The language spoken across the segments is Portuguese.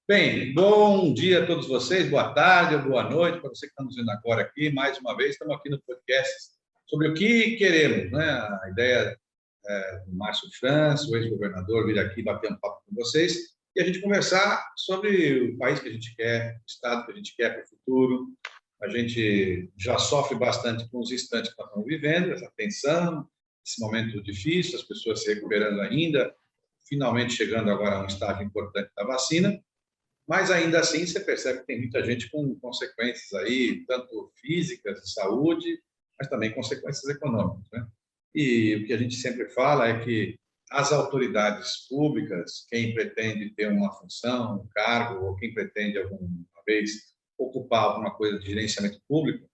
Bem, bom dia a todos vocês, boa tarde ou boa noite para você que está nos vendo agora aqui. Mais uma vez, estamos aqui no podcast sobre o que queremos, né? A ideia do Márcio França, o ex-governador, vir aqui bater um papo com vocês e a gente conversar sobre o país que a gente quer, o estado que a gente quer para o futuro. A gente já sofre bastante com os instantes que nós estamos vivendo, essa tensão, esse momento difícil, as pessoas se recuperando ainda, finalmente chegando agora a um estágio importante da vacina. Mas ainda assim você percebe que tem muita gente com consequências aí, tanto físicas, de saúde, mas também consequências econômicas, né? E o que a gente sempre fala é que as autoridades públicas, quem pretende ter uma função, um cargo, ou quem pretende alguma vez ocupar alguma coisa de gerenciamento público,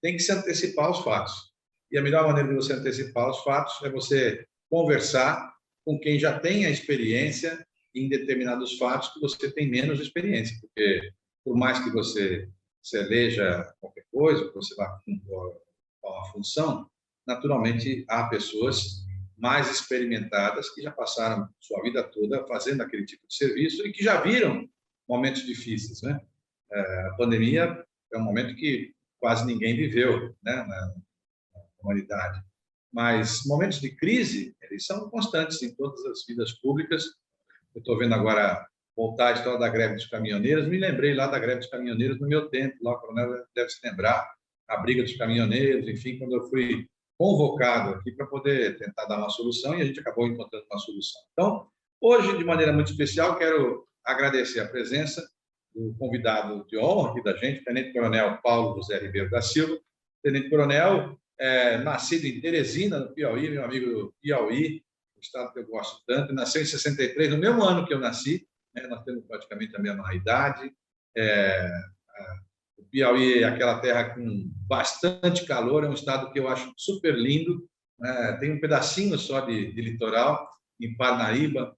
tem que se antecipar aos fatos. E a melhor maneira de você antecipar os fatos é você conversar com quem já tem a experiência em determinados fatos que você tem menos experiência, porque por mais que você se eleja qualquer coisa, que você vá com uma função, naturalmente há pessoas mais experimentadas que já passaram sua vida toda fazendo aquele tipo de serviço e que já viram momentos difíceis, né? A pandemia é um momento que quase ninguém viveu, né, na humanidade. Mas momentos de crise, eles são constantes em todas as vidas públicas. Eu estou vendo agora voltar a história da greve dos caminhoneiros. Me lembrei lá da greve dos caminhoneiros no meu tempo, lá o coronel deve se lembrar, a briga dos caminhoneiros, enfim, quando eu fui convocado aqui para poder tentar dar uma solução e a gente acabou encontrando uma solução. Então, hoje, de maneira muito especial, quero agradecer a presença do convidado de honra aqui da gente, Tenente Coronel Paulo José Ribeiro da Silva. Tenente Coronel, nascido em Teresina, no Piauí, meu amigo do Piauí, estado que eu gosto tanto, nasceu em 63, no mesmo ano que eu nasci, né? Nós temos praticamente a mesma idade. O Piauí é aquela terra com bastante calor, é um estado que eu acho super lindo, né? Tem um pedacinho só de litoral, em Parnaíba,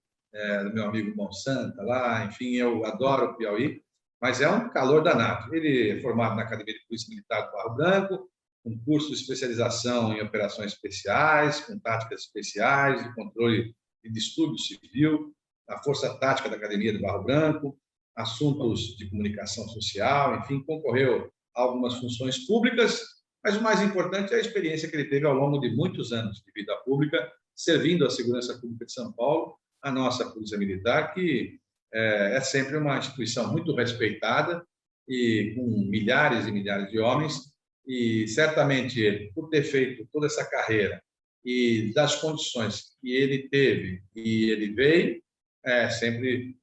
do meu amigo Monsanta, lá, enfim, eu adoro o Piauí, mas é um calor danado. Ele é formado na Academia de Polícia Militar do Barro Branco, um curso de especialização em operações especiais, com táticas especiais, de controle de distúrbio civil, a Força Tática da Academia de Barro Branco, assuntos de comunicação social, enfim, concorreu a algumas funções públicas, mas o mais importante é a experiência que ele teve ao longo de muitos anos de vida pública, servindo a segurança pública de São Paulo, a nossa Polícia Militar, que é sempre uma instituição muito respeitada e com milhares e milhares de homens. E certamente ele, por ter feito toda essa carreira e das condições que ele teve e ele veio, é sempre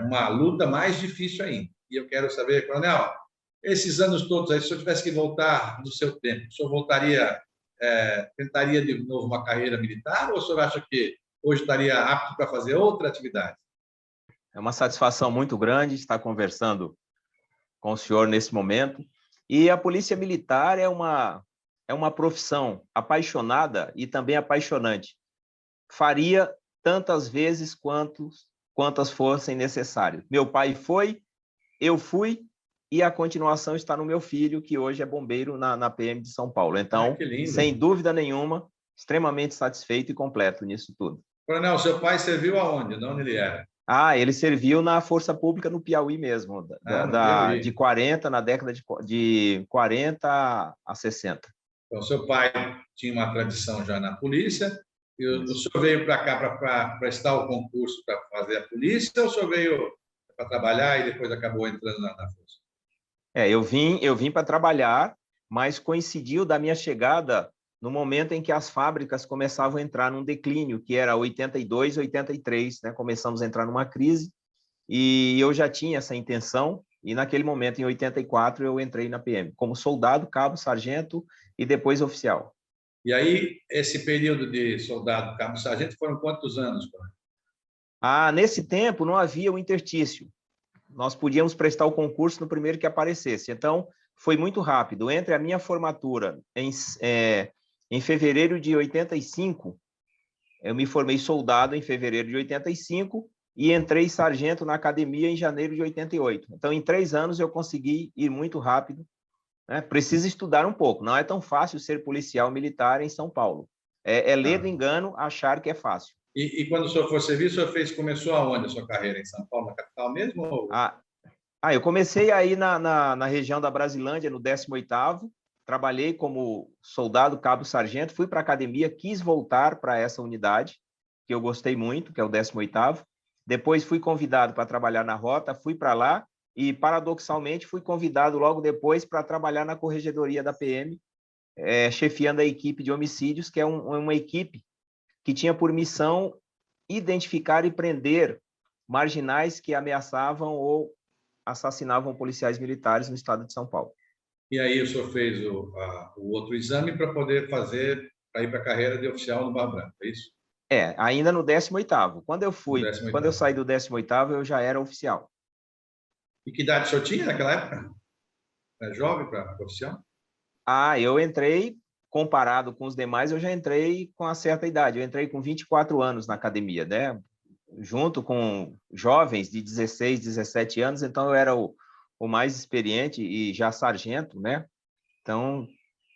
uma luta mais difícil ainda. E eu quero saber, Coronel, esses anos todos aí, se o senhor tivesse que voltar no seu tempo, o senhor voltaria, tentaria de novo uma carreira militar ou o senhor acha que hoje estaria apto para fazer outra atividade? É uma satisfação muito grande estar conversando com o senhor nesse momento. E a Polícia Militar é uma profissão apaixonada e também apaixonante. Faria tantas vezes quantas fossem necessárias. Meu pai foi, eu fui, e a continuação está no meu filho, que hoje é bombeiro na PM de São Paulo. Então, sem dúvida nenhuma, extremamente satisfeito e completo nisso tudo. Coronel, seu pai serviu aonde? De onde ele era? Ele serviu na Força Pública no Piauí mesmo, Piauí. de 40, na década de 40 a 60. Então, seu pai tinha uma tradição já na polícia, e o senhor veio para cá para prestar o concurso para fazer a polícia, ou o senhor veio para trabalhar e depois acabou entrando na Força? Eu vim para trabalhar, mas coincidiu da minha chegada no momento em que as fábricas começavam a entrar num declínio, que era 82, 83, né? Começamos a entrar numa crise, e eu já tinha essa intenção, e naquele momento, em 84, eu entrei na PM, como soldado, cabo, sargento e depois oficial. E aí, esse período de soldado, cabo, sargento, foram quantos anos? Nesse tempo, não havia o interstício. Nós podíamos prestar o concurso no primeiro que aparecesse. Então, foi muito rápido. Entre a minha formatura em fevereiro de 85, eu me formei soldado em fevereiro de 85 e entrei sargento na academia em janeiro de 88. Então, em 3 anos, eu consegui ir muito rápido, né? Precisa estudar um pouco. Não é tão fácil ser policial militar em São Paulo. É ler do engano, achar que é fácil. E quando o senhor for servir, o senhor começou aonde a sua carreira? Em São Paulo, na capital mesmo? Ou... Ah, eu comecei aí na região da Brasilândia, no 18º, trabalhei como soldado cabo-sargento, fui para a academia, quis voltar para essa unidade, que eu gostei muito, que é o 18º. Depois fui convidado para trabalhar na rota, fui para lá e, paradoxalmente, fui convidado logo depois para trabalhar na corregedoria da PM, chefiando a equipe de homicídios, que é uma equipe que tinha por missão identificar e prender marginais que ameaçavam ou assassinavam policiais militares no estado de São Paulo. E aí o senhor fez o outro exame para poder para ir para a carreira de oficial no Barra Branca, é isso? Ainda no 18º. No Quando eu 18º. saí do 18º, eu já era oficial. E que idade o senhor tinha naquela época? Era jovem para oficial? Eu entrei, comparado com os demais, eu já entrei com uma certa idade. Eu entrei com 24 anos na academia, né? Junto com jovens de 16, 17 anos, então eu era o mais experiente e já sargento, né? Então,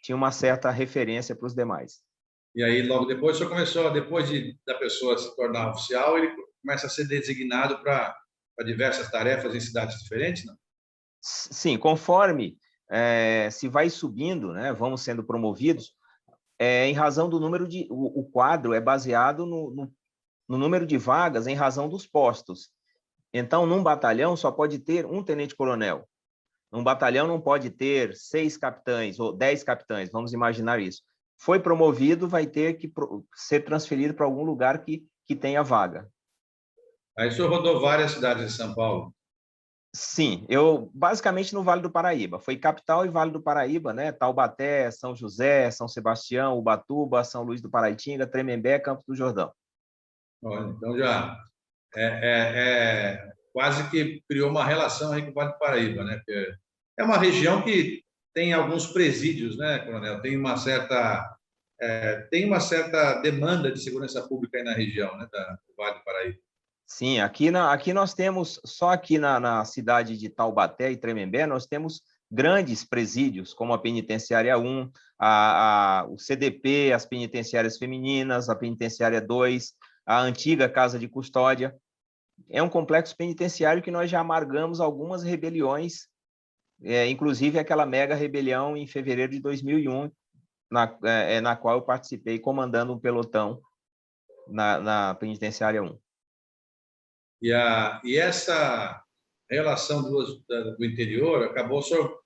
tinha uma certa referência para os demais. E aí, logo depois, o senhor começou, depois da pessoa se tornar oficial, ele começa a ser designado para diversas tarefas em cidades diferentes, não? Sim, conforme se vai subindo, né, vamos sendo promovidos, em razão do número de... O quadro é baseado no número de vagas em razão dos postos. Então, num batalhão só pode ter um tenente-coronel. Num batalhão não pode ter 6 capitães ou 10 capitães, vamos imaginar isso. Foi promovido, vai ter que ser transferido para algum lugar que tenha vaga. Aí o senhor rodou várias cidades de São Paulo. Sim, eu basicamente no Vale do Paraíba. Foi capital e Vale do Paraíba, né? Taubaté, São José, São Sebastião, Ubatuba, São Luís do Paraitinga, Tremembé, Campos do Jordão. Olha, então já quase que criou uma relação aí com o Vale do Paraíba, né? Porque é uma região que tem alguns presídios, né, coronel? Tem uma certa demanda de segurança pública aí na região, né, do Vale do Paraíba. Sim, aqui nós temos, só aqui na cidade de Taubaté e Tremembé, nós temos grandes presídios, como a Penitenciária 1, o CDP, as penitenciárias femininas, a Penitenciária 2, a antiga Casa de Custódia. É um complexo penitenciário que nós já amargamos algumas rebeliões, inclusive aquela mega rebelião em fevereiro de 2001, na qual eu participei comandando um pelotão na Penitenciária 1. E essa relação do interior acabou só,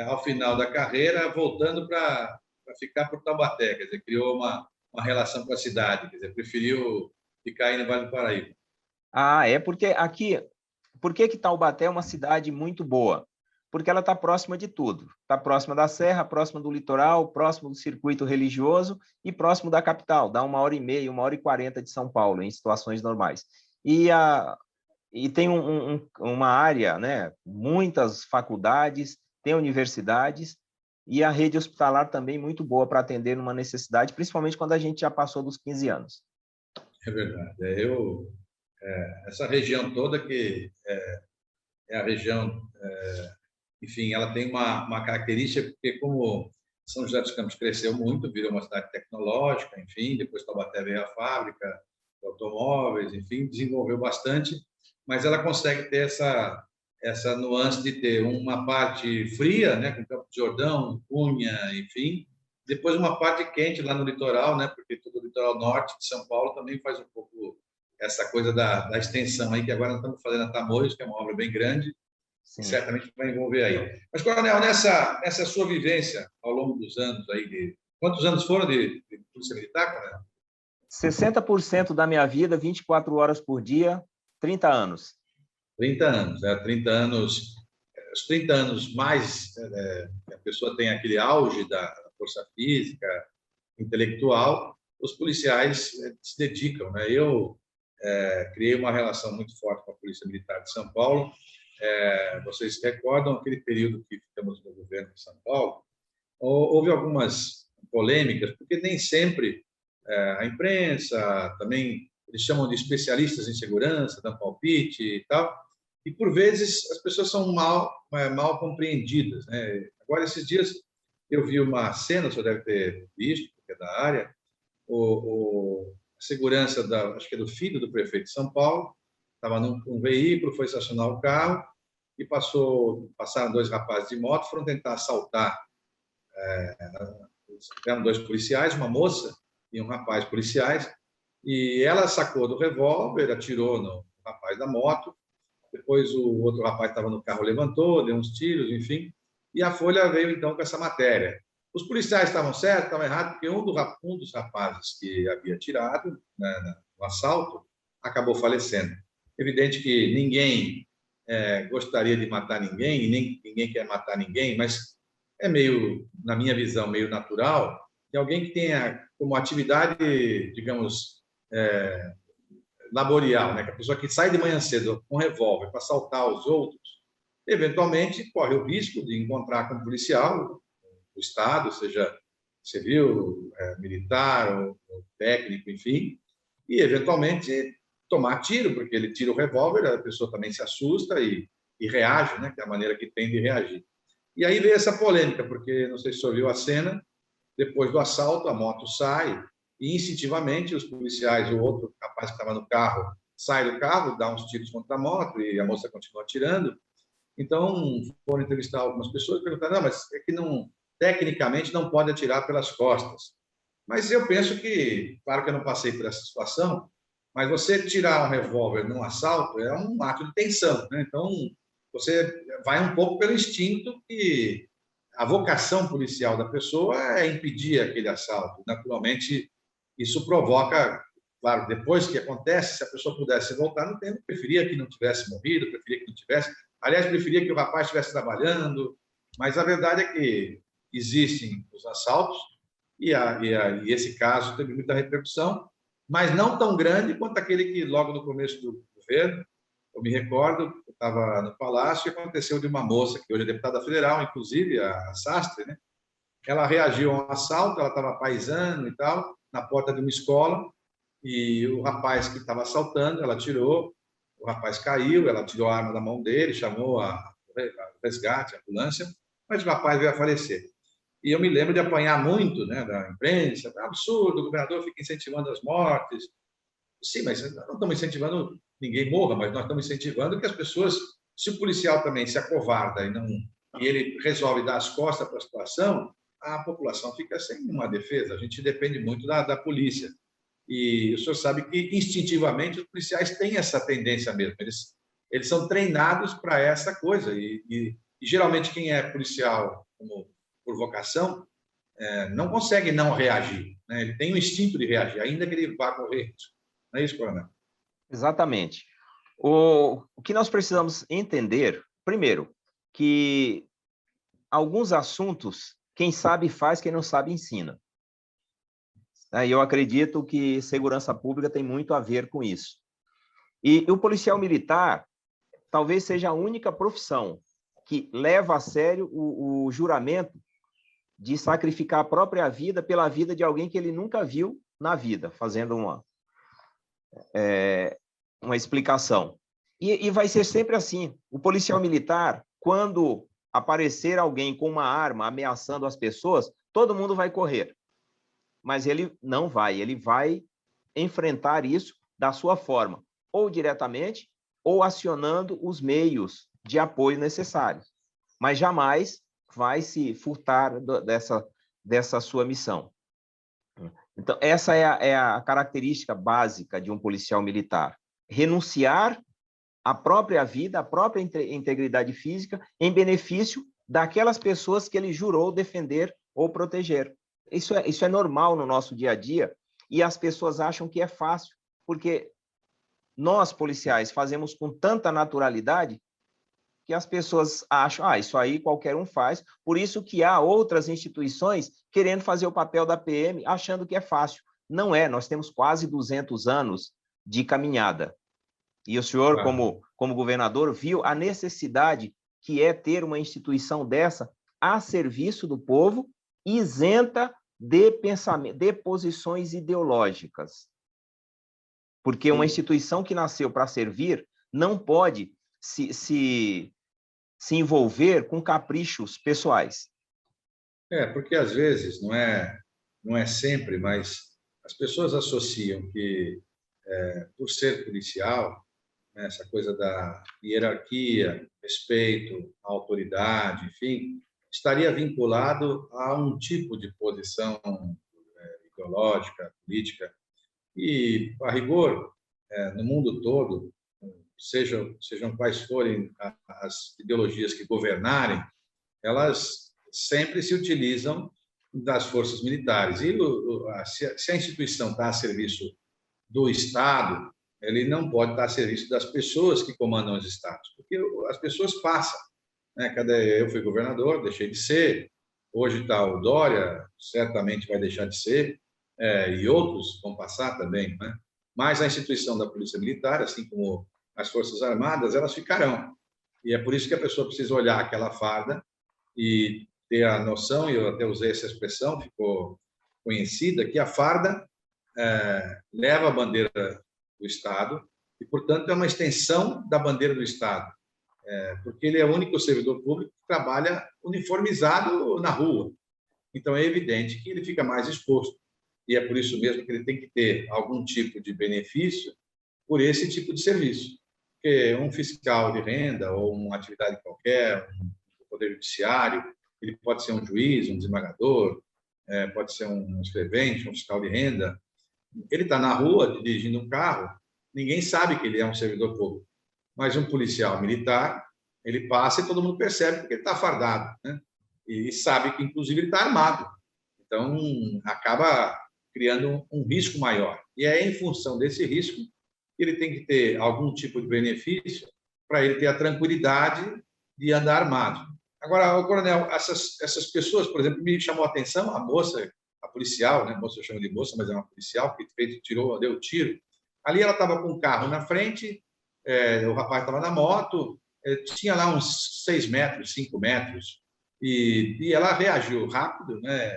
ao final da carreira, voltando para ficar por Taubaté, quer dizer, criou uma relação com a cidade, quer dizer, preferiu ficar aí no Vale do Paraíba. Porque aqui, por que Taubaté é uma cidade muito boa? Porque ela está próxima de tudo. Está próxima da serra, próxima do litoral, próximo do circuito religioso e próximo da capital. Dá 1h30, 1h40 de São Paulo, em situações normais. E tem uma área, né? Muitas faculdades, tem universidades e a rede hospitalar também muito boa para atender numa necessidade, principalmente quando a gente já passou dos 15 anos. É verdade. Essa região toda que é a região, enfim, ela tem uma característica, porque como São José dos Campos cresceu muito, virou uma cidade tecnológica, enfim, depois Taubaté veio a fábrica de automóveis, enfim, desenvolveu bastante, mas ela consegue ter essa nuance de ter uma parte fria, né, com Campos do Jordão, Cunha, enfim, depois uma parte quente lá no litoral, né, porque todo o litoral norte de São Paulo também faz um pouco essa coisa da extensão aí, que agora nós estamos fazendo a Tamoios, que é uma obra bem grande, Sim. e certamente vai envolver aí. Mas, coronel, nessa sua vivência ao longo dos anos aí, quantos anos foram de polícia militar, coronel? 60% da minha vida, 24 horas por dia, 30 anos. 30 anos, né? 30 anos, os 30 anos mais a pessoa tem aquele auge da força física, intelectual, os policiais se dedicam, né? Eu criei uma relação muito forte com a Polícia Militar de São Paulo. Vocês se recordam aquele período que ficamos no governo de São Paulo? Houve algumas polêmicas, porque nem sempre a imprensa, também eles chamam de especialistas em segurança, dão palpite e tal, e por vezes as pessoas são mal compreendidas, né? Agora, esses dias, eu vi uma cena, o senhor deve ter visto, porque é da área, segurança acho que é do filho do prefeito de São Paulo, estava num veículo, foi estacionar o carro e passaram 2 rapazes de moto, foram tentar assaltar. Eram 2 policiais, uma moça e um rapaz policiais, e ela sacou do revólver, atirou no rapaz da moto. Depois o outro rapaz estava no carro, levantou, deu uns tiros, enfim, e a Folha veio então com essa matéria. Os policiais estavam certos, estavam errados, porque um dos rapazes que havia atirado, né, no assalto acabou falecendo. Evidente que ninguém gostaria de matar ninguém, e nem ninguém quer matar ninguém, mas é meio, na minha visão, meio natural que alguém que tenha como atividade, digamos, laborial, né? Que a pessoa que sai de manhã cedo com um revólver para assaltar os outros, eventualmente corre o risco de encontrar com um policial do Estado, seja civil, militar ou técnico, enfim, e eventualmente tomar tiro, porque ele tira o revólver, a pessoa também se assusta e reage, né? Que é a maneira que tem de reagir. E aí veio essa polêmica, porque não sei se você ouviu a cena, depois do assalto, a moto sai e, instintivamente, os policiais, o outro rapaz que estava no carro, sai do carro, dá uns tiros contra a moto e a moça continua atirando. Então, foram entrevistar algumas pessoas e perguntaram, não, mas é que não, tecnicamente não pode atirar pelas costas. Mas eu penso que, claro que eu não passei por essa situação, mas você tirar um revólver num assalto é um ato de tensão, né? Então, você vai um pouco pelo instinto que a vocação policial da pessoa é impedir aquele assalto. Naturalmente, isso provoca, claro, depois que acontece, se a pessoa pudesse voltar no tempo, preferia que não tivesse morrido, preferia que não tivesse. Aliás, preferia que o rapaz estivesse trabalhando, mas a verdade é que existem os assaltos e esse caso teve muita repercussão, mas não tão grande quanto aquele que, logo no começo do governo, eu me recordo, eu estava no Palácio e aconteceu de uma moça, que hoje é deputada federal, inclusive, a Sastre, né? Ela reagiu a um assalto, ela estava paisando e tal, na porta de uma escola, e o rapaz que estava assaltando, ela tirou, o rapaz caiu, ela tirou a arma da mão dele, chamou a resgate, a ambulância, mas o rapaz veio a falecer. E eu me lembro de apanhar muito, né, da imprensa, é um absurdo, o governador fica incentivando as mortes. Sim, mas nós não estamos incentivando ninguém morra, mas nós estamos incentivando que as pessoas, se o policial também se acovarda e ele resolve dar as costas para a situação, a população fica sem uma defesa. A gente depende muito da polícia. E o senhor sabe que, instintivamente, os policiais têm essa tendência mesmo. Eles são treinados para essa coisa. E geralmente, quem é policial por vocação não consegue não reagir, né? Ele tem o instinto de reagir, ainda que ele vá correr risco. Não é isso, coronel? Exatamente. O que nós precisamos entender, primeiro, que alguns assuntos, quem sabe faz, quem não sabe ensina. E eu acredito que segurança pública tem muito a ver com isso. E o policial militar talvez seja a única profissão que leva a sério o juramento de sacrificar a própria vida pela vida de alguém que ele nunca viu na vida, fazendo uma explicação. E vai ser sempre assim. O policial militar, quando aparecer alguém com uma arma ameaçando as pessoas, todo mundo vai correr. Mas ele não vai, ele vai enfrentar isso da sua forma, ou diretamente, ou acionando os meios de apoio necessários. Mas jamais vai se furtar dessa sua missão. Então, essa é a característica básica de um policial militar. Renunciar à própria vida, à própria integridade física, em benefício daquelas pessoas que ele jurou defender ou proteger. Isso é normal no nosso dia a dia, e as pessoas acham que é fácil, porque nós, policiais, fazemos com tanta naturalidade que as pessoas acham, isso aí qualquer um faz, por isso que há outras instituições querendo fazer o papel da PM, achando que é fácil. Não é, nós temos quase 200 anos de caminhada. E o senhor, como governador, viu a necessidade que é ter uma instituição dessa a serviço do povo, isenta de pensamento, de posições ideológicas. Porque uma instituição que nasceu para servir não pode se envolver com caprichos pessoais. Porque às vezes, não é sempre, mas as pessoas associam que, por ser policial, né, essa coisa da hierarquia, respeito à autoridade, enfim, estaria vinculado a um tipo de posição ideológica, política. E, a rigor, no mundo todo, sejam quais forem as ideologias que governarem, elas sempre se utilizam das forças militares. E se a instituição está a serviço do Estado, ele não pode estar a serviço das pessoas que comandam os estados, porque as pessoas passam. Né? Eu fui governador, deixei de ser, hoje está o Dória, certamente vai deixar de ser, e outros vão passar também, né? Mas a instituição da Polícia Militar, assim como as Forças Armadas, elas ficarão. E é por isso que a pessoa precisa olhar aquela farda e ter a noção, e eu até usei essa expressão, ficou conhecida, que a farda leva a bandeira do Estado e, portanto, é uma extensão da bandeira do Estado, porque ele é o único servidor público que trabalha uniformizado na rua. Então, é evidente que ele fica mais exposto. E é por isso mesmo que ele tem que ter algum tipo de benefício por esse tipo de serviço. Porque um fiscal de renda ou uma atividade qualquer, um poder judiciário, ele pode ser um juiz, um desembargador, pode ser um escrevente, um fiscal de renda. Ele está na rua dirigindo um carro, ninguém sabe que ele é um servidor público. Mas um policial militar, ele passa e todo mundo percebe porque ele está fardado, né? E sabe que, inclusive, ele está armado. Então, acaba criando um risco maior. E é em função desse risco que ele tem que ter algum tipo de benefício para ele ter a tranquilidade de andar armado. Agora, coronel, essas pessoas, por exemplo, me chamou a atenção, a moça, a policial, né? A moça eu chamo de moça, mas é uma policial que deu tiro. Ali ela estava com o carro na frente, o rapaz estava na moto, tinha lá uns 6 metros, 5 metros, e ela reagiu rápido, né?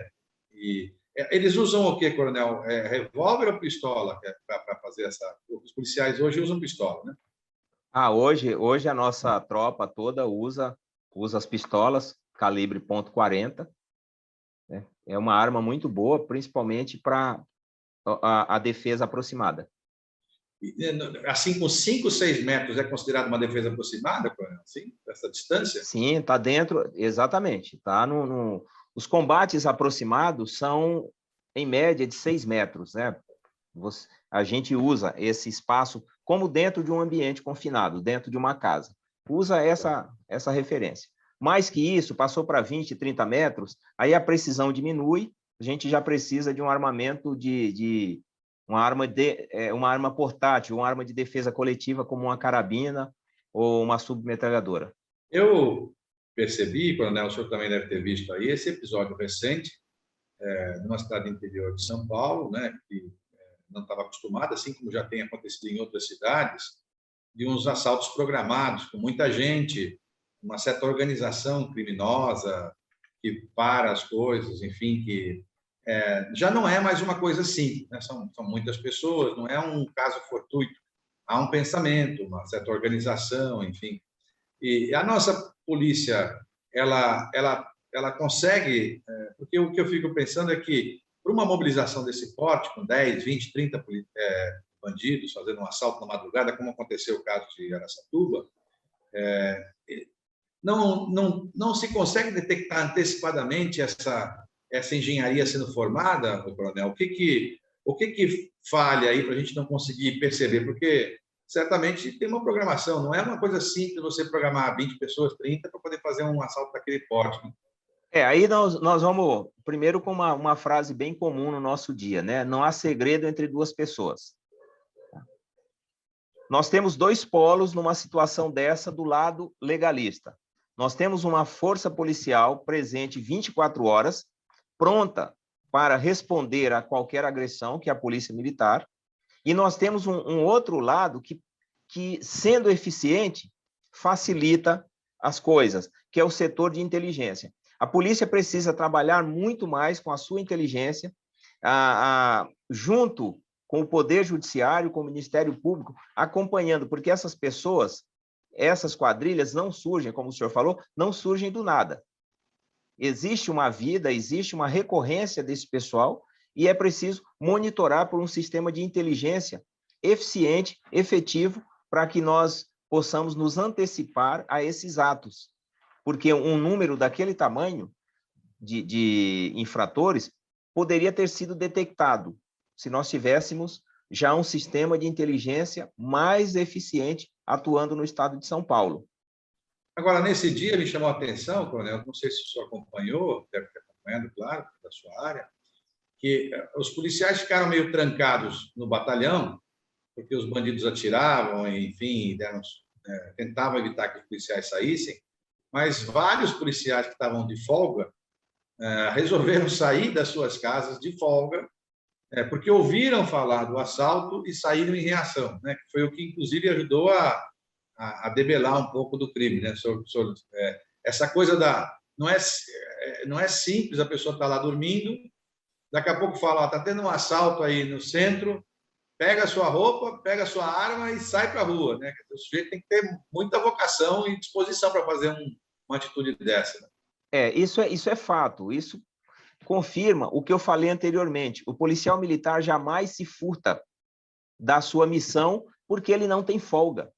E eles usam o quê, coronel? Revólver ou pistola para fazer essa? Os policiais hoje usam pistola, né? Hoje a nossa tropa toda usa as pistolas calibre .40, né? É uma arma muito boa, principalmente para a defesa aproximada. Assim, com 5, 6 metros é considerado uma defesa aproximada, coronel? Assim, essa distância? Sim, está dentro, exatamente. Tá os combates aproximados são, em média, de 6 metros, né? A gente usa esse espaço como dentro de um ambiente confinado, dentro de uma casa. Usa essa referência. Mais que isso, passou para 20, 30 metros, aí a precisão diminui, a gente já precisa de um armamento uma arma portátil, uma arma de defesa coletiva, como uma carabina ou uma submetralhadora. Eu percebi, coronel, o senhor também deve ter visto aí, esse episódio recente, numa cidade interior de São Paulo, né, que não estava acostumada, assim como já tem acontecido em outras cidades, de uns assaltos programados, com muita gente, uma certa organização criminosa que para as coisas, enfim, que já não é mais uma coisa assim, né? São muitas pessoas, não é um caso fortuito, há um pensamento, uma certa organização, enfim. E a nossa polícia, ela consegue, porque o que eu fico pensando é que, para uma mobilização desse porte, com 10, 20, 30 bandidos fazendo um assalto na madrugada, como aconteceu o caso de Araçatuba, não se consegue detectar antecipadamente essa engenharia sendo formada, coronel? O que falha aí para a gente não conseguir perceber? Porque certamente tem uma programação, não é uma coisa simples você programar 20 pessoas, 30, para poder fazer um assalto daquele porte. Né? Aí nós vamos primeiro com uma frase bem comum no nosso dia, né? Não há segredo entre duas pessoas. Nós temos dois polos numa situação dessa do lado legalista. Nós temos uma força policial presente 24 horas, pronta para responder a qualquer agressão, que é a Polícia Militar, e nós temos um outro lado que, sendo eficiente, facilita as coisas, que é o setor de inteligência. A polícia precisa trabalhar muito mais com a sua inteligência, junto com o Poder Judiciário, com o Ministério Público, acompanhando, porque essas pessoas, essas quadrilhas não surgem, como o senhor falou, não surgem do nada. Existe uma vida, existe uma recorrência desse pessoal, e é preciso monitorar por um sistema de inteligência eficiente, efetivo, para que nós possamos nos antecipar a esses atos. Porque um número daquele tamanho de infratores poderia ter sido detectado se nós tivéssemos já um sistema de inteligência mais eficiente atuando no estado de São Paulo. Agora, nesse dia, me chamou a atenção, Coronel, não sei se o senhor acompanhou, deve ter acompanhado, claro, da sua área, que os policiais ficaram meio trancados no batalhão, porque os bandidos atiravam, enfim, tentavam evitar que os policiais saíssem, mas vários policiais que estavam de folga resolveram sair das suas casas de folga, porque ouviram falar do assalto e saíram em reação, né? Que foi o que, inclusive, ajudou a debelar um pouco do crime, né? Essa coisa não é simples, a pessoa está lá dormindo, daqui a pouco fala, está tendo um assalto aí no centro, pega a sua roupa, pega a sua arma e sai para a rua, né? O sujeito tem que ter muita vocação e disposição para fazer uma atitude dessa, né? Isso é fato, isso confirma o que eu falei anteriormente. O policial militar jamais se furta da sua missão porque ele não tem folga.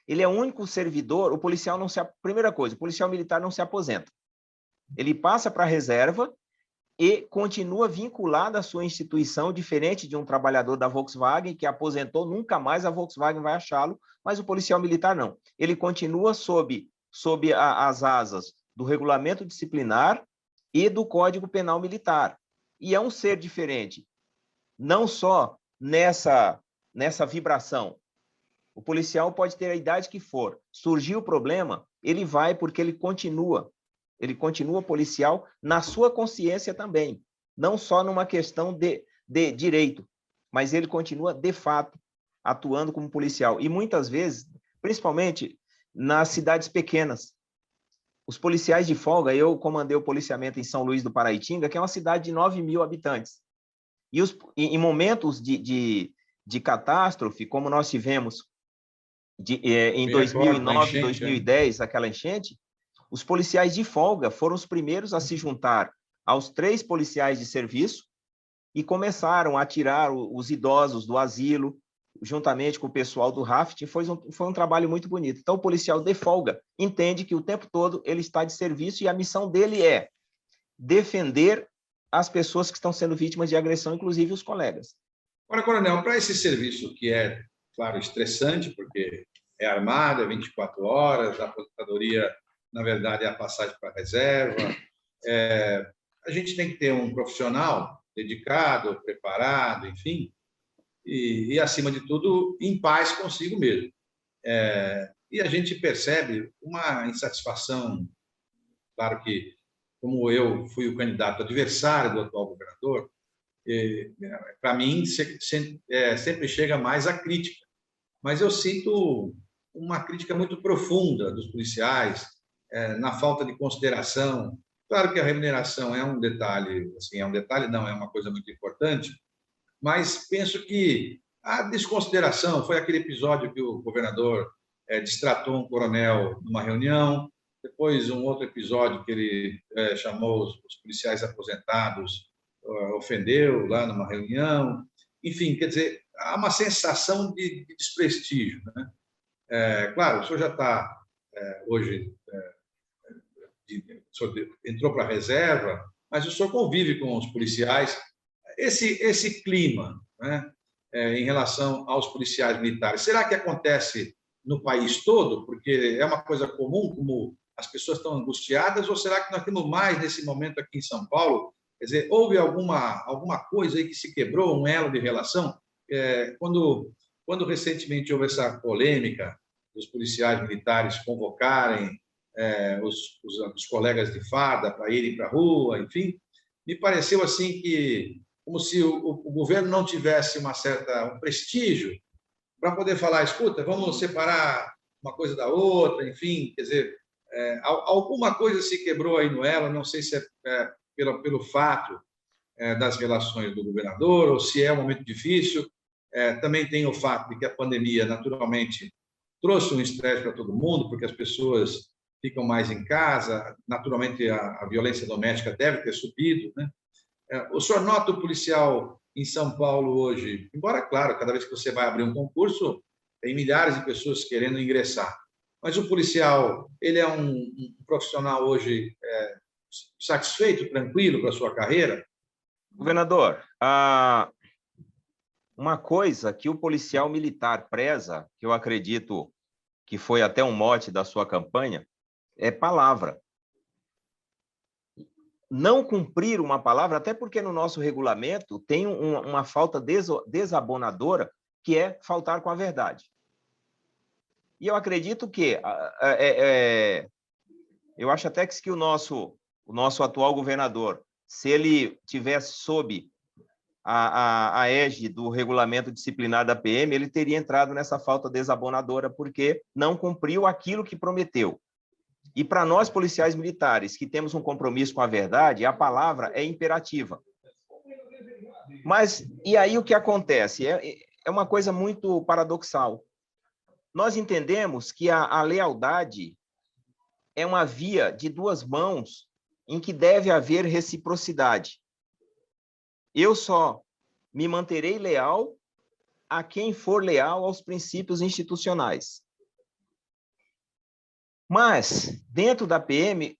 Ele é o único servidor, o policial não se... Primeira coisa, o policial militar não se aposenta. Ele passa para a reserva e continua vinculado à sua instituição, diferente de um trabalhador da Volkswagen que aposentou, nunca mais a Volkswagen vai achá-lo, mas o policial militar não. Ele continua sob as asas do regulamento disciplinar e do Código Penal Militar. E é um ser diferente, não só nessa vibração. O policial pode ter a idade que for. Surgiu o problema, ele vai porque ele continua policial na sua consciência também, não só numa questão de direito, mas ele continua, de fato, atuando como policial. E muitas vezes, principalmente nas cidades pequenas, os policiais de folga, eu comandei o policiamento em São Luís do Paraitinga, que é uma cidade de 9 mil habitantes. E em momentos de catástrofe, como nós tivemos em 2009, 2010, aquela enchente, os policiais de folga foram os primeiros a se juntar aos 3 policiais de serviço e começaram a tirar os idosos do asilo, juntamente com o pessoal do rafting. Foi um trabalho muito bonito. Então, o policial de folga entende que o tempo todo ele está de serviço e a missão dele é defender as pessoas que estão sendo vítimas de agressão, inclusive os colegas. Agora, Coronel, para esse serviço que é, claro, estressante, porque é armado, é 24 horas, a aposentadoria, na verdade, é a passagem para a reserva, a gente tem que ter um profissional dedicado, preparado, enfim, e acima de tudo, em paz consigo mesmo. E a gente percebe uma insatisfação, claro que, como eu fui o candidato adversário do atual governador, para mim sempre chega mais a crítica, mas eu sinto uma crítica muito profunda dos policiais, na falta de consideração. Claro que a remuneração é um detalhe, assim, não, é uma coisa muito importante, mas penso que a desconsideração foi aquele episódio que o governador destratou um coronel numa reunião, depois um outro episódio que ele chamou os policiais aposentados, ofendeu lá numa reunião, enfim, quer dizer, há uma sensação de desprestígio, né? Claro, o senhor já está hoje, o senhor entrou para a reserva, mas o senhor convive com os policiais. Esse clima, né, em relação aos policiais militares, será que acontece no país todo? Porque é uma coisa comum, como as pessoas estão angustiadas, ou será que nós temos mais nesse momento aqui em São Paulo? Quer dizer, houve alguma coisa aí que se quebrou, um elo de relação? Quando recentemente houve essa polêmica dos policiais militares convocarem os colegas de farda para irem para a rua, enfim, me pareceu assim que como se o governo não tivesse um prestígio para poder falar, escuta, vamos separar uma coisa da outra, enfim, quer dizer, alguma coisa se quebrou aí no elo, não sei se é pelo fato das relações do governador ou se é um momento difícil. Também tem o fato de que a pandemia, naturalmente, trouxe um estresse para todo mundo, porque as pessoas ficam mais em casa, naturalmente a violência doméstica deve ter subido, né? O senhor nota o policial em São Paulo hoje, embora, claro, cada vez que você vai abrir um concurso, tem milhares de pessoas querendo ingressar, mas o policial, ele é um profissional hoje satisfeito, tranquilo com a sua carreira? Governador, uma coisa que o policial militar preza, que eu acredito que foi até um mote da sua campanha, é palavra. Não cumprir uma palavra, até porque no nosso regulamento tem uma falta desabonadora, que é faltar com a verdade. E eu acredito que, eu acho até que o nosso atual governador, se ele tivesse sob a égide do regulamento disciplinar da PM, ele teria entrado nessa falta desabonadora, porque não cumpriu aquilo que prometeu. E para nós, policiais militares, que temos um compromisso com a verdade, a palavra é imperativa. Mas, e aí o que acontece? É uma coisa muito paradoxal. Nós entendemos que a lealdade é uma via de duas mãos em que deve haver reciprocidade. Eu só me manterei leal a quem for leal aos princípios institucionais. Mas, dentro da PM,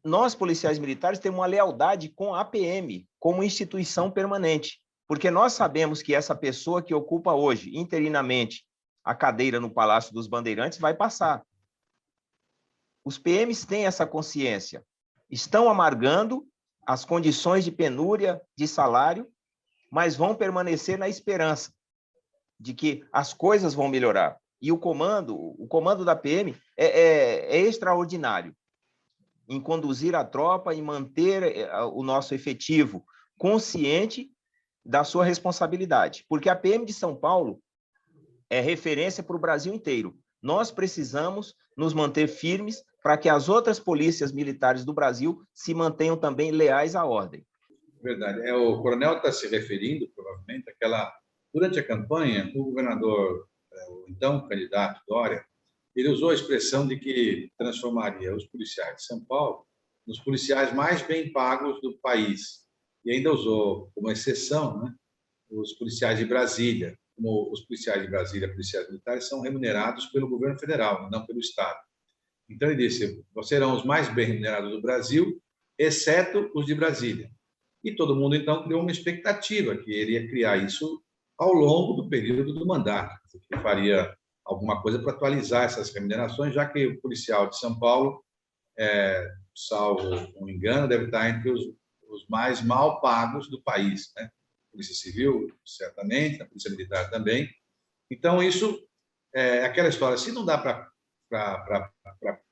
nós, policiais militares, temos uma lealdade com a PM, como instituição permanente, porque nós sabemos que essa pessoa que ocupa hoje, interinamente, a cadeira no Palácio dos Bandeirantes, vai passar. Os PMs têm essa consciência, estão amargando as condições de penúria de salário, mas vão permanecer na esperança de que as coisas vão melhorar. E o comando da PM é extraordinário em conduzir a tropa e manter o nosso efetivo consciente da sua responsabilidade. Porque a PM de São Paulo é referência para o Brasil inteiro. Nós precisamos nos manter firmes para que as outras polícias militares do Brasil se mantenham também leais à ordem. Verdade. O coronel está se referindo, provavelmente, durante a campanha, o governador, o então candidato Dória, ele usou a expressão de que transformaria os policiais de São Paulo nos policiais mais bem pagos do país. E ainda usou como exceção, né, os policiais de Brasília. Como os policiais de Brasília, policiais militares, são remunerados pelo governo federal, não pelo Estado. Então, ele disse, serão os mais bem remunerados do Brasil, exceto os de Brasília. E todo mundo, então, criou uma expectativa que ele ia criar isso ao longo do período do mandato, que faria alguma coisa para atualizar essas remunerações, já que o policial de São Paulo, salvo um engano, deve estar entre os mais mal pagos do país, né? Polícia Civil, certamente, a Polícia Militar também. Então, isso é aquela história, se não dá para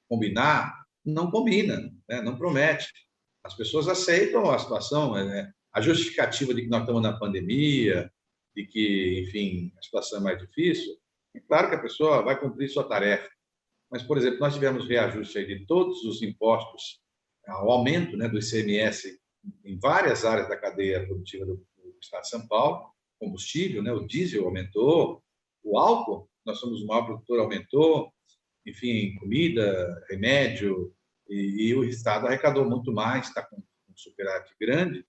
combinar, não combina, né? Não promete. As pessoas aceitam a situação, a justificativa de que nós estamos na pandemia, de que, enfim, a situação é mais difícil. É claro que a pessoa vai cumprir sua tarefa. Mas, por exemplo, nós tivemos reajuste aí de todos os impostos, o aumento, né, do ICMS em várias áreas da cadeia produtiva do Estado de São Paulo, combustível, né, o diesel aumentou, o álcool, nós somos o maior produtor, aumentou, enfim, comida, remédio, e o Estado arrecadou muito mais, está com um superávit grande.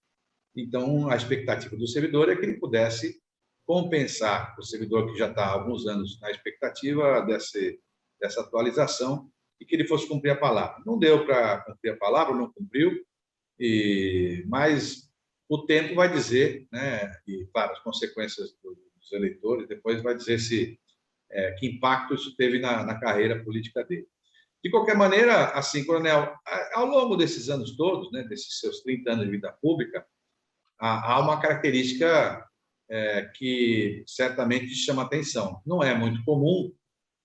Então, a expectativa do servidor é que ele pudesse compensar o servidor que já está há alguns anos na expectativa dessa atualização e que ele fosse cumprir a palavra. Não deu para cumprir a palavra, não cumpriu, mas o tempo vai dizer, né, e, claro, as consequências dos eleitores, depois vai dizer que impacto isso teve na carreira política dele. De qualquer maneira, assim, coronel, ao longo desses anos todos, né, desses seus 30 anos de vida pública, há uma característica que certamente chama atenção. Não é muito comum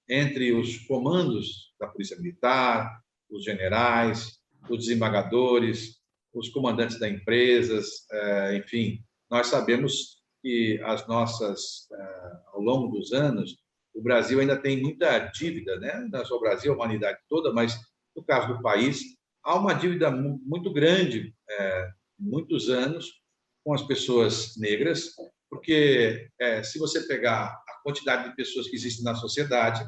entre os comandos da Polícia Militar, os generais, os desembargadores, os comandantes das empresas, enfim, nós sabemos que ao longo dos anos, o Brasil ainda tem muita dívida, né? Não só o Brasil, a humanidade toda, mas no caso do país, há uma dívida muito grande, muitos anos, com as pessoas negras, porque se você pegar a quantidade de pessoas que existem na sociedade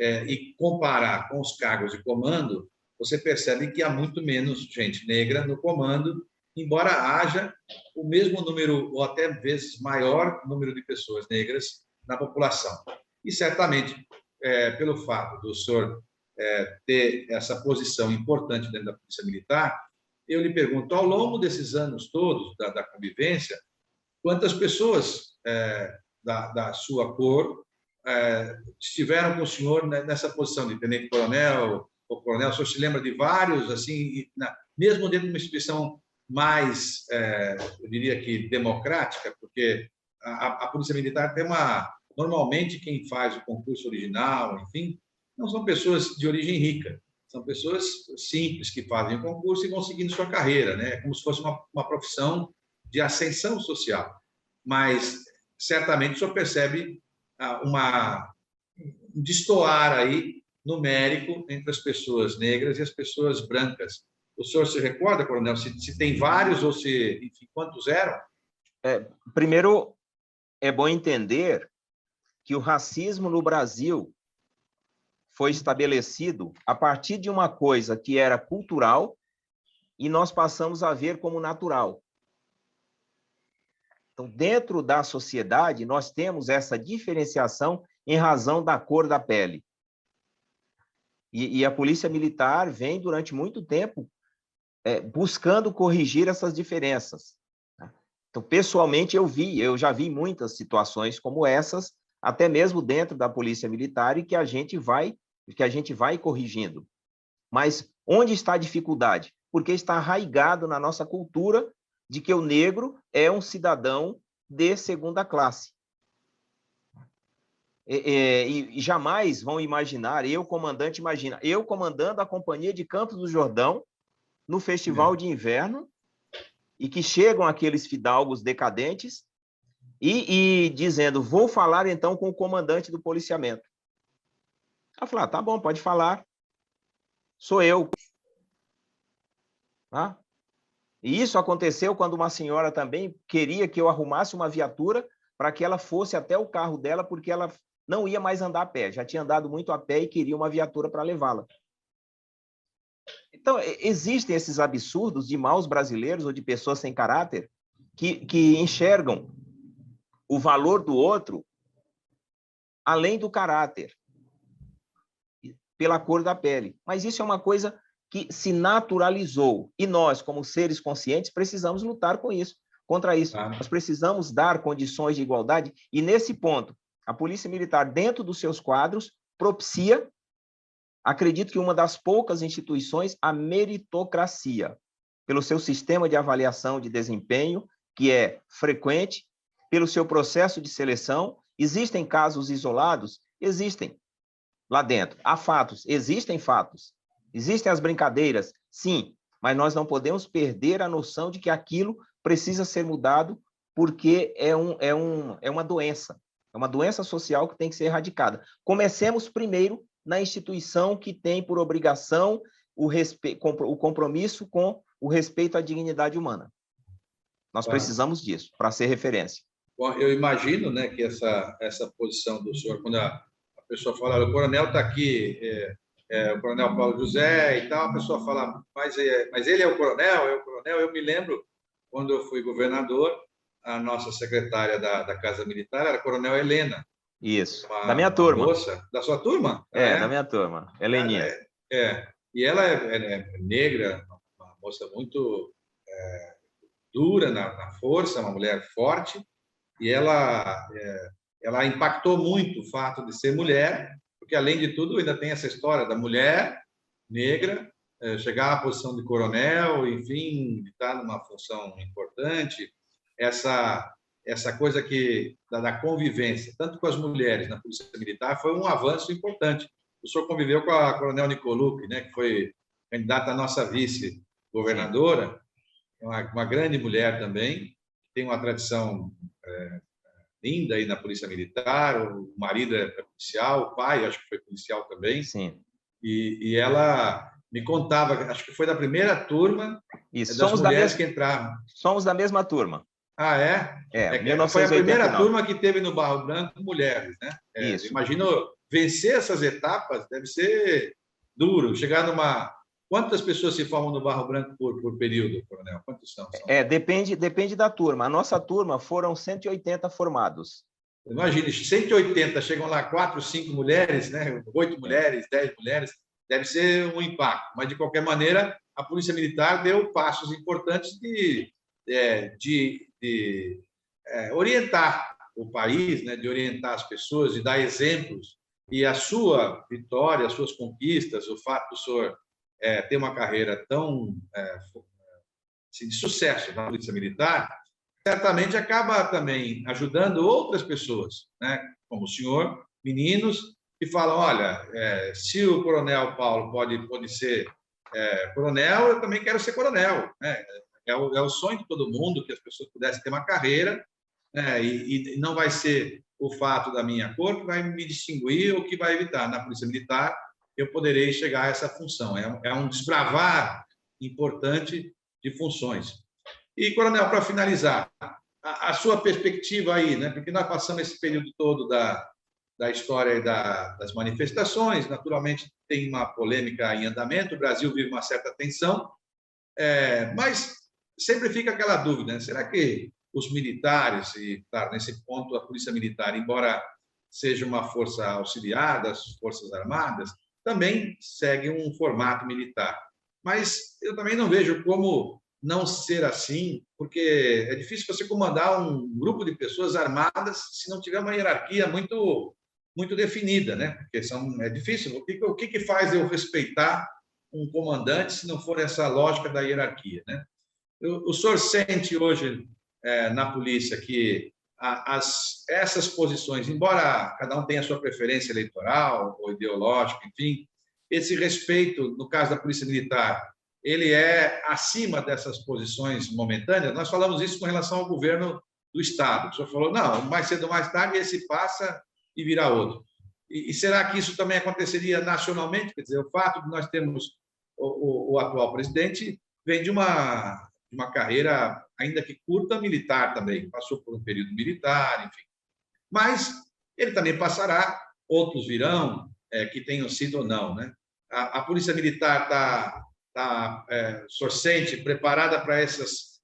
e comparar com os cargos de comando, você percebe que há muito menos gente negra no comando embora haja o mesmo número, ou até vezes maior número de pessoas negras na população. E, certamente, pelo fato do senhor ter essa posição importante dentro da Polícia Militar, eu lhe pergunto, ao longo desses anos todos da convivência, quantas pessoas da sua cor estiveram com o senhor nessa posição de tenente-coronel ou coronel? O senhor se lembra de vários, assim, mesmo dentro de uma instituição mais, eu diria que democrática, porque a Polícia Militar tem normalmente quem faz o concurso original, enfim, não são pessoas de origem rica, são pessoas simples que fazem o concurso e vão seguindo sua carreira, né? Como se fosse uma profissão de ascensão social. Mas, certamente, o senhor percebe um destoar aí numérico entre as pessoas negras e as pessoas brancas. O senhor se recorda, coronel, se tem vários ou se, enfim, quantos eram? Primeiro, é bom entender que o racismo no Brasil foi estabelecido a partir de uma coisa que era cultural e nós passamos a ver como natural. Então, dentro da sociedade, nós temos essa diferenciação em razão da cor da pele. E a Polícia Militar vem, durante muito tempo, buscando corrigir essas diferenças. Então, pessoalmente, eu já vi muitas situações como essas, até mesmo dentro da Polícia Militar, e que a gente vai corrigindo. Mas onde está a dificuldade? Porque está arraigado na nossa cultura de que o negro é um cidadão de segunda classe. E jamais vão imaginar, eu comandando a Companhia de Campos do Jordão no Festival de Inverno, e que chegam aqueles fidalgos decadentes e dizendo, vou falar então com o comandante do policiamento. Ela falou, tá bom, pode falar. Sou eu. Tá? E isso aconteceu quando uma senhora também queria que eu arrumasse uma viatura para que ela fosse até o carro dela, porque ela não ia mais andar a pé, já tinha andado muito a pé e queria uma viatura para levá-la. Então, existem esses absurdos de maus brasileiros ou de pessoas sem caráter que enxergam o valor do outro além do caráter, pela cor da pele. Mas isso é uma coisa que se naturalizou. E nós, como seres conscientes, precisamos lutar contra isso. Nós precisamos dar condições de igualdade. E, nesse ponto, a Polícia Militar, dentro dos seus quadros, propicia, acredito que uma das poucas instituições, a meritocracia, pelo seu sistema de avaliação de desempenho, que é frequente, pelo seu processo de seleção. Existem casos isolados? Existem lá dentro. Há fatos, existem fatos. Existem as brincadeiras? Sim, mas nós não podemos perder a noção de que aquilo precisa ser mudado porque é uma doença. É uma doença social que tem que ser erradicada. Comecemos primeiro na instituição que tem por obrigação o compromisso com o respeito à dignidade humana. Nós precisamos disso para ser referência. Bom, eu imagino, né, que essa posição do senhor, quando a pessoa fala, o coronel está aqui, o coronel Paulo José e tal, a pessoa fala, mas ele é o coronel, eu me lembro, quando eu fui governador, a nossa secretária da Casa Militar era a coronel Helena. Isso, da minha turma. Moça, da sua turma? Da minha turma, Heleninha. E ela é negra, uma moça muito dura na força, uma mulher forte, e ela impactou muito o fato de ser mulher, porque, além de tudo, ainda tem essa história da mulher negra chegar à posição de coronel, enfim, estar numa função importante, essa coisa da convivência, tanto com as mulheres na Polícia Militar, foi um avanço importante. O senhor conviveu com a coronel Nicolucci, né, que foi candidata à nossa vice-governadora, uma grande mulher também, tem uma tradição linda aí na Polícia Militar, o marido é policial, o pai acho que foi policial também. Sim. E ela me contava, acho que foi da primeira turma das mulheres que entraram. Somos da mesma turma. Ah, é? 1989. Foi a primeira turma que teve no Barro Branco mulheres, né? Isso. Imagino vencer essas etapas deve ser duro. Chegar Quantas pessoas se formam no Barro Branco por período, coronel? Quantos são? Depende da turma. A nossa turma foram 180 formados. Imagine, 180, chegam lá 4, 5 mulheres, né? 8 mulheres, 10 mulheres, deve ser um impacto. Mas, de qualquer maneira, a Polícia Militar deu passos importantes de orientar o país, né? De orientar as pessoas, de dar exemplos. E a sua vitória, as suas conquistas, o fato do senhor ter uma carreira tão assim, de sucesso na Polícia Militar, certamente acaba também ajudando outras pessoas, né? Como o senhor, meninos, que falam, olha, se o coronel Paulo pode ser coronel, eu também quero ser coronel, né? É o sonho de todo mundo que as pessoas pudessem ter uma carreira, né? E não vai ser o fato da minha cor que vai me distinguir ou que vai evitar. Na Polícia Militar, eu poderei chegar a essa função. É um desbravar importante de funções. E, coronel, para finalizar, a sua perspectiva aí, né? Porque nós passamos esse período todo da história das manifestações, naturalmente tem uma polêmica em andamento, o Brasil vive uma certa tensão, mas sempre fica aquela dúvida, né? Será que os militares, e claro, nesse ponto a Polícia Militar, embora seja uma força auxiliar das Forças Armadas, também segue um formato militar. Mas eu também não vejo como não ser assim, porque é difícil você comandar um grupo de pessoas armadas se não tiver uma hierarquia muito definida, né? Porque é difícil. O que faz eu respeitar um comandante se não for essa lógica da hierarquia, né? O senhor sente hoje na polícia que essas posições, embora cada um tenha a sua preferência eleitoral ou ideológica, enfim, esse respeito, no caso da Polícia Militar, ele é acima dessas posições momentâneas? Nós falamos isso com relação ao governo do Estado. O senhor falou, não, mais cedo ou mais tarde esse passa e virá outro. E será que isso também aconteceria nacionalmente? Quer dizer, o fato de nós termos o atual presidente vem de uma carreira, ainda que curta, militar também. Passou por um período militar, enfim. Mas ele também passará, outros virão, que tenham sido ou não, né? A Polícia Militar está sorcente, preparada para essas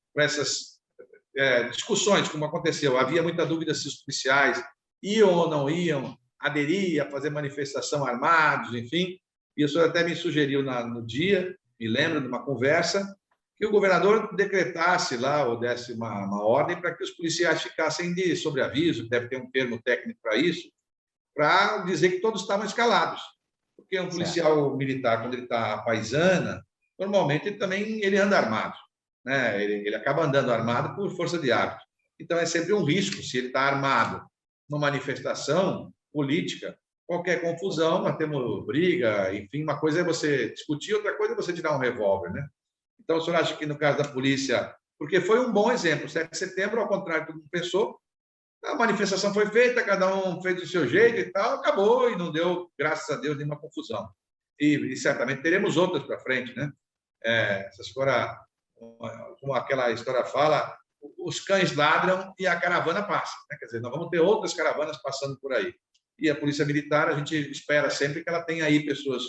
discussões, como aconteceu. Havia muita dúvida se os policiais iam ou não iam aderir a fazer manifestação armados, enfim. E o senhor até me sugeriu no dia, me lembro de uma conversa, que o governador decretasse lá, ou desse uma ordem para que os policiais ficassem de sobreaviso, deve ter um termo técnico para isso, para dizer que todos estavam escalados. Porque um policial militar, quando ele está à paisana, normalmente ele anda armado, né? Ele acaba andando armado por força de hábito. Então, é sempre um risco, se ele está armado numa manifestação política, qualquer confusão, nós temos briga, enfim, uma coisa é você discutir, outra coisa é você tirar um revólver, né? Então, o senhor acha que no caso da polícia, porque foi um bom exemplo, 7 de setembro, ao contrário do que pensou, a manifestação foi feita, cada um fez do seu jeito e tal, acabou e não deu, graças a Deus, nenhuma confusão. E certamente teremos outras para frente, né? Essa história, como aquela história fala, os cães ladram e a caravana passa, né? Quer dizer, nós vamos ter outras caravanas passando por aí. E a Polícia Militar, a gente espera sempre que ela tenha aí pessoas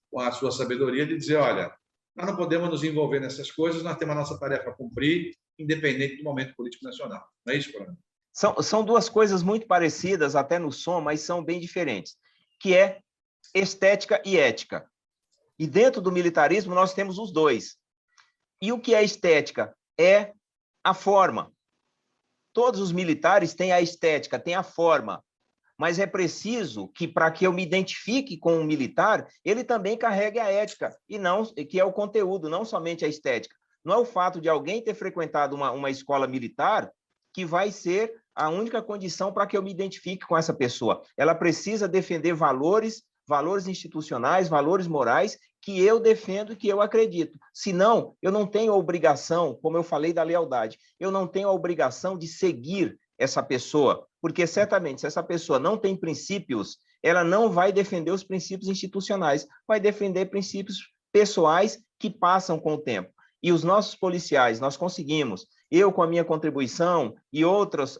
com a sua sabedoria de dizer, olha, nós não podemos nos envolver nessas coisas, nós temos a nossa tarefa a cumprir, independente do momento político nacional. Não é isso, coronel? São duas coisas muito parecidas, até no som, mas são bem diferentes, que é estética e ética. E dentro do militarismo nós temos os dois. E o que é estética? É a forma. Todos os militares têm a estética, têm a forma, mas é preciso que, para que eu me identifique com um militar, ele também carregue a ética, e não, que é o conteúdo, não somente a estética. Não é o fato de alguém ter frequentado uma escola militar que vai ser a única condição para que eu me identifique com essa pessoa. Ela precisa defender valores institucionais, valores morais, que eu defendo e que eu acredito. Senão, eu não tenho a obrigação, como eu falei da lealdade, eu não tenho a obrigação de seguir essa pessoa, porque certamente, se essa pessoa não tem princípios, ela não vai defender os princípios institucionais, vai defender princípios pessoais que passam com o tempo. E os nossos policiais, nós conseguimos, eu com a minha contribuição e outras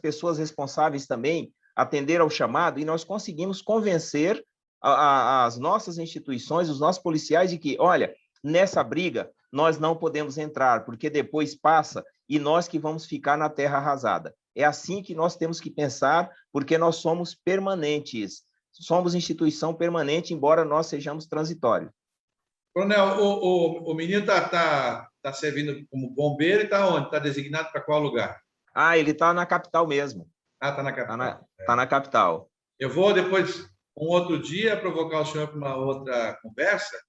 pessoas responsáveis também, atender ao chamado, e nós conseguimos convencer as nossas instituições, os nossos policiais, de que, olha, nessa briga nós não podemos entrar, porque depois passa e nós que vamos ficar na terra arrasada. É assim que nós temos que pensar, porque nós somos permanentes, somos instituição permanente, embora nós sejamos transitórios. Coronel, o menino está servindo como bombeiro e está onde? Está designado para qual lugar? Ele está na capital mesmo. Está na capital. Está na capital. Eu vou depois, um outro dia, provocar o senhor para uma outra conversa.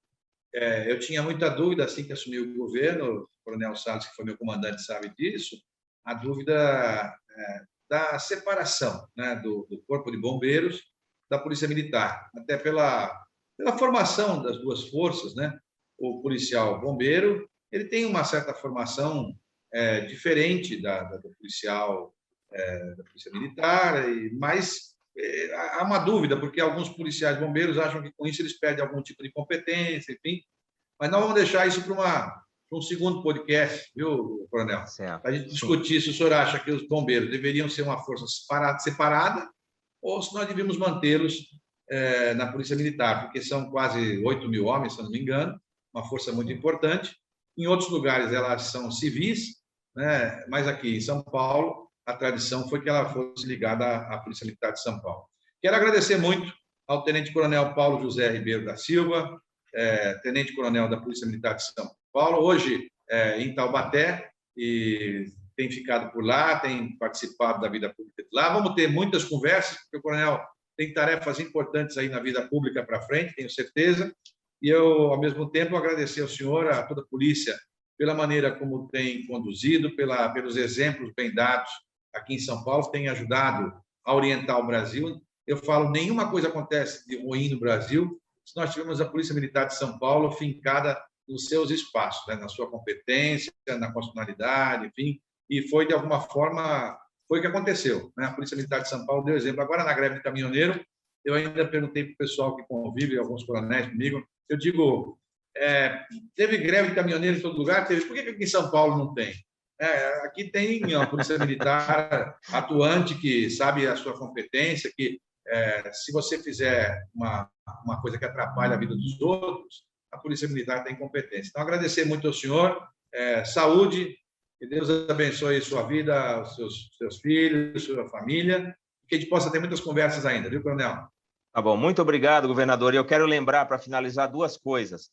Eu tinha muita dúvida assim que assumi o governo, o Coronel Salles, que foi meu comandante, sabe disso, a dúvida da separação, né, do Corpo de Bombeiros da Polícia Militar, até pela formação das duas forças, né? O policial bombeiro, ele tem uma certa formação diferente do policial da Polícia Militar, mas há uma dúvida, porque alguns policiais bombeiros acham que com isso eles perdem algum tipo de competência, enfim. Mas nós vamos deixar isso para um segundo podcast, viu, Coronel? Para a gente discutir se o senhor acha que os bombeiros deveriam ser uma força separada ou se nós devíamos mantê-los na Polícia Militar, porque são quase 8 mil homens, se não me engano, uma força muito importante. Em outros lugares elas são civis, né? Mas aqui em São Paulo a tradição foi que ela fosse ligada à Polícia Militar de São Paulo. Quero agradecer muito ao Tenente-Coronel Paulo José Ribeiro da Silva, Tenente-Coronel da Polícia Militar de São Paulo, hoje em Taubaté, e tem ficado por lá, tem participado da vida pública de lá. Vamos ter muitas conversas, porque o coronel tem tarefas importantes aí na vida pública para frente, tenho certeza. E eu, ao mesmo tempo, agradecer ao senhor, a toda a polícia, pela maneira como tem conduzido, pelos exemplos bem dados aqui em São Paulo, tem ajudado a orientar o Brasil. Eu falo, nenhuma coisa acontece de ruim no Brasil se nós tivermos a Polícia Militar de São Paulo fincada nos seus espaços, né? Na sua competência, na constitucionalidade, enfim. E foi, de alguma forma, foi o que aconteceu, né? A Polícia Militar de São Paulo deu exemplo. Agora, na greve de caminhoneiro, eu ainda perguntei para o pessoal que convive, alguns coronéis comigo, eu digo, teve greve de caminhoneiro em todo lugar? Teve. Por que aqui em São Paulo não tem? Aqui tem a Polícia Militar atuante, que sabe a sua competência, que se você fizer uma coisa que atrapalha a vida dos outros, a Polícia Militar tem competência. Então, agradecer muito ao senhor, saúde, que Deus abençoe sua vida, os seus filhos, sua família, que a gente possa ter muitas conversas ainda, viu, coronel? Tá bom, muito obrigado, governador. E eu quero lembrar, para finalizar, duas coisas.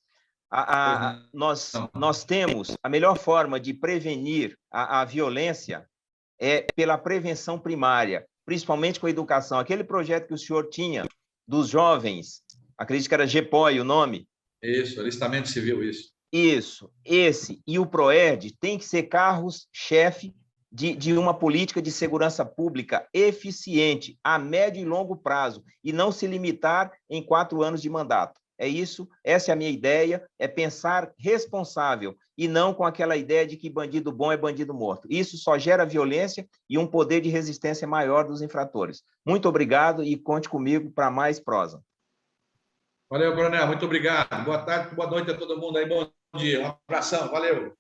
Nós temos a melhor forma de prevenir a violência pela prevenção primária, principalmente com a educação. Aquele projeto que o senhor tinha dos jovens, acredito que era GPOI o nome. Isso, alistamento civil, isso. Isso, esse e o PROERD tem que ser carros-chefe de uma política de segurança pública eficiente a médio e longo prazo e não se limitar em 4 anos de mandato. É isso, essa é a minha ideia, é pensar responsável e não com aquela ideia de que bandido bom é bandido morto. Isso só gera violência e um poder de resistência maior dos infratores. Muito obrigado e conte comigo para mais prosa. Valeu, coronel, muito obrigado. Boa tarde, boa noite a todo mundo aí, bom dia. Um abração, valeu.